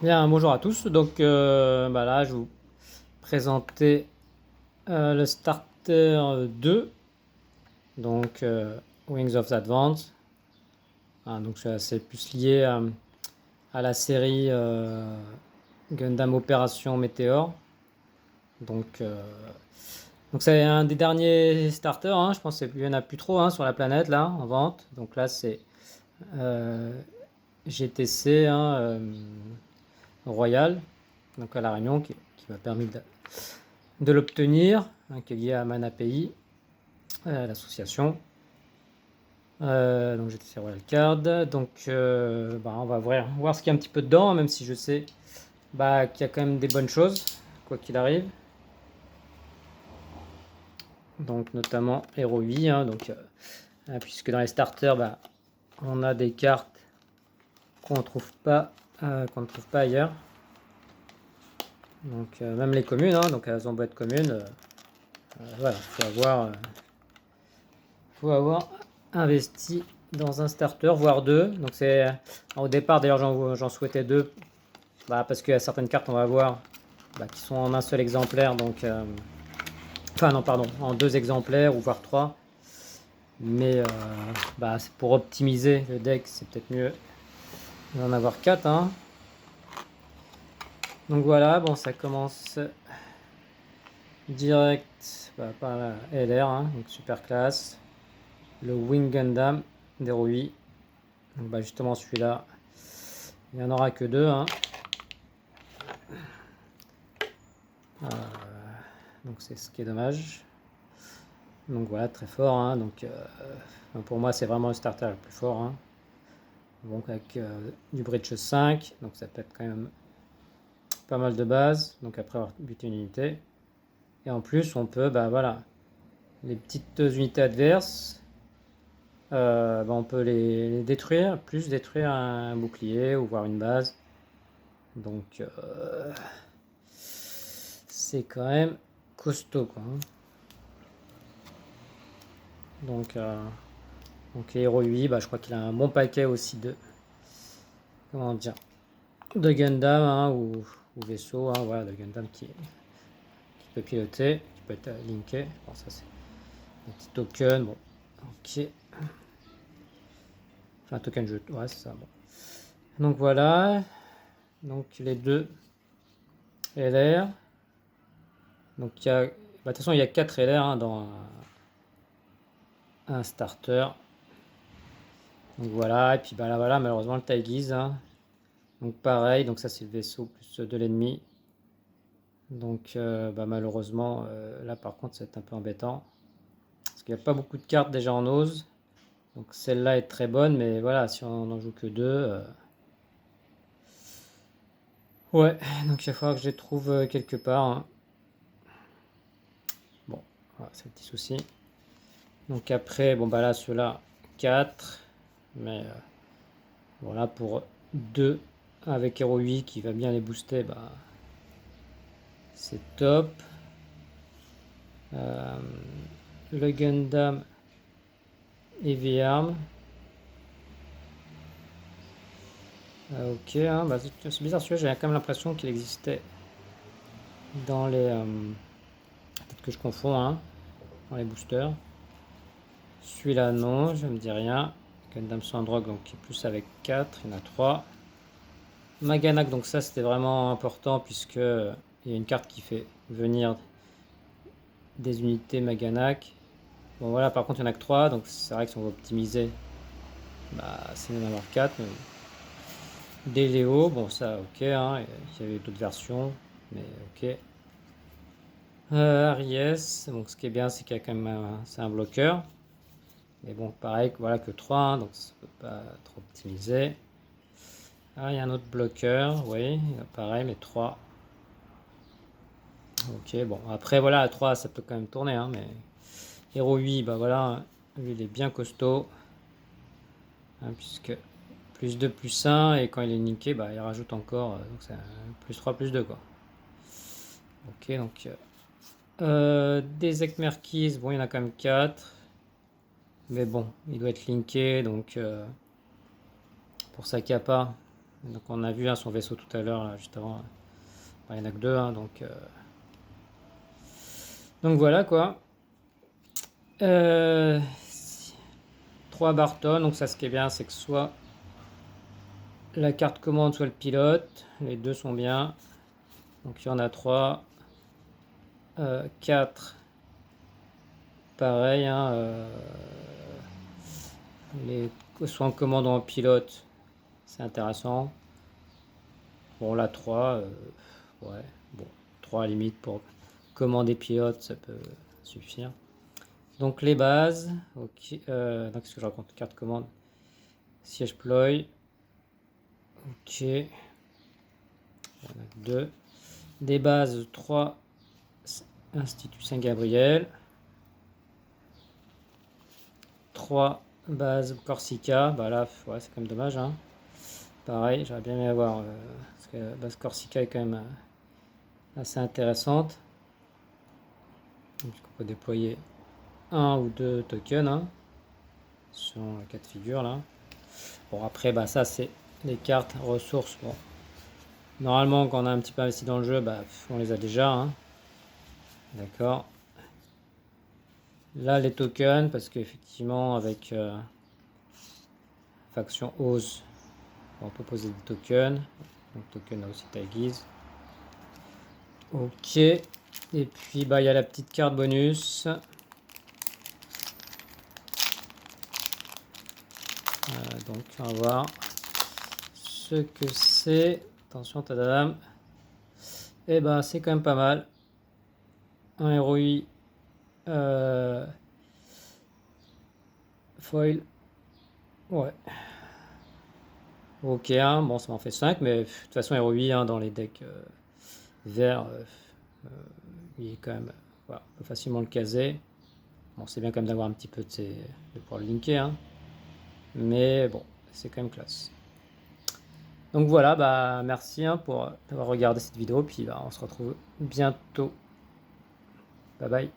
Bien, bonjour à tous. Donc là, je vais vous présenter le starter 2, donc Wings of Advance. Donc c'est assez plus lié à la série Gundam Opération Météore. Donc, c'est un des derniers starters, hein. Je pense qu'il n'y en a plus trop, hein, sur la planète là en vente. Donc là c'est euh, GTC, hein, Royal, donc à La Réunion, qui m'a permis de l'obtenir, hein, qui est lié à ManaPI, l'association. Donc GTC Royal Card. Donc on va voir ce qu'il y a un petit peu dedans, même si je sais qu'il y a quand même des bonnes choses, quoi qu'il arrive. Donc notamment Hero 8, hein, puisque dans les starters, on a des cartes qu'on ne trouve pas, qu'on ne trouve pas ailleurs. Donc même les communes, hein, donc elles ont beau être communes, voilà, faut avoir investi dans un starter, voire deux. Donc au départ d'ailleurs j'en souhaitais deux, parce qu'il y a certaines cartes on va voir qui sont en un seul exemplaire, donc enfin non pardon, en deux exemplaires ou voire trois. Mais c'est pour optimiser le deck, c'est peut-être mieux d'en avoir quatre, hein. Donc voilà, bon ça commence direct par la LR, hein, donc super classe. Le Wing Gundam d'Heroi. Donc justement celui-là, il n'y en aura que deux, hein. Donc c'est ce qui est dommage. Donc voilà, très fort, hein. Donc pour moi c'est vraiment le starter le plus fort, hein. Donc avec du bridge 5, donc ça peut être quand même pas mal de base. Donc après avoir buté une unité. Et en plus on peut, voilà, les petites unités adverses, on peut les détruire, plus détruire un bouclier ou voir une base. Donc c'est quand même costaud, quoi, hein. Donc Hero 8, je crois qu'il a un bon paquet aussi de, comment dire, de Gundam, hein, ou vaisseau, hein, voilà, de Gundam qui peut piloter, qui peut être linké. Bon, ça c'est un petit token, bon, ok. Enfin, un token jeu, ouais, c'est ça, bon. Donc voilà, donc les deux LR. Donc il y a, de toute façon il y a 4 LR, hein, dans un starter. Donc voilà, et puis là voilà, malheureusement le Taiguise, hein. Donc pareil, donc ça c'est le vaisseau plus de l'ennemi. Donc malheureusement là par contre c'est un peu embêtant. Parce qu'il n'y a pas beaucoup de cartes déjà en ose. Donc celle-là est très bonne, mais voilà, si on n'en joue que deux. Ouais, donc il va falloir que je les trouve quelque part, hein. Bon, voilà, c'est le petit souci. Donc après, là ceux-là, 4. Mais voilà, pour 2 avec Hero 8 qui va bien les booster, c'est top. Le Gundam Heavy Arm. Ok, hein, c'est bizarre celui-là, j'ai quand même l'impression qu'il existait dans les... peut-être que je confonds, hein, dans les boosters. Celui-là, non, je ne me dis rien. Gundam Sandrock, donc qui est plus avec 4, il y en a 3. Maganak, donc ça c'était vraiment important puisque il y a une carte qui fait venir des unités Maganak. Bon voilà, par contre il n'y en a que 3, donc c'est vrai que si on veut optimiser, c'est mieux d'en avoir 4. Des Léo, bon ça ok, hein, il y avait d'autres versions, mais ok. Aries, donc ce qui est bien c'est qu'il y a quand même c'est un bloqueur. Mais bon, pareil, voilà que 3, hein, donc ça ne peut pas trop optimiser. Ah, il y a un autre bloqueur, oui, pareil, mais 3. Ok, bon, après voilà, à 3 ça peut quand même tourner, hein, mais Hero 8, voilà, lui il est bien costaud, hein, puisque plus 2 plus 1, et quand il est niqué, il rajoute encore, donc c'est plus 3 plus 2, quoi. Ok, donc des Ekmerkis, bon, il y en a quand même 4, mais bon, il doit être linké, donc pour sa capa, Donc on a vu son vaisseau tout à l'heure, là, juste avant. Il n'y en a que 2, hein, donc voilà quoi. 3 Barton, donc ça ce qui est bien c'est que soit la carte commande soit le pilote, les deux sont bien. Donc il y en a 3. 4 pareil, hein, soit en commande ou en pilote, c'est intéressant. Bon là 3, ouais, bon 3 à la limite pour commander pilote ça peut suffire. Donc les bases, ok, donc qu'est-ce que je raconte, carte commande, siège ploy, ok, il y en a 2, des bases 3, Institut Saint-Gabriel, 3 bases Corsica, bah là ouais, c'est quand même dommage, hein. Pareil, j'aurais bien aimé avoir, parce que la base Corsica est quand même assez intéressante. Donc on peut déployer 1 ou 2 tokens, hein, selon le cas de figure là. Bon après bah ça c'est les cartes ressources. Bon, normalement quand on a un petit peu investi dans le jeu, bah on les a déjà, hein. D'accord. Là les tokens, parce qu'effectivement avec faction Ose, on peut poser des tokens. Donc token a aussi ta guise. Ok. Et puis bah il y a la petite carte bonus. Donc on va voir ce que c'est. Attention tadam. Et ben c'est quand même pas mal. Un ROI foil. Ouais. Ok, hein. Bon ça m'en fait 5, mais de toute façon ROI, hein, dans les decks verts, il est quand même, voilà, on peut facilement le caser. Bon c'est bien quand même d'avoir un petit peu de pouvoir le linker, hein. Mais bon, c'est quand même classe. Donc voilà, bah merci, hein, pour avoir regardé cette vidéo, puis bah, on se retrouve bientôt. Bye bye.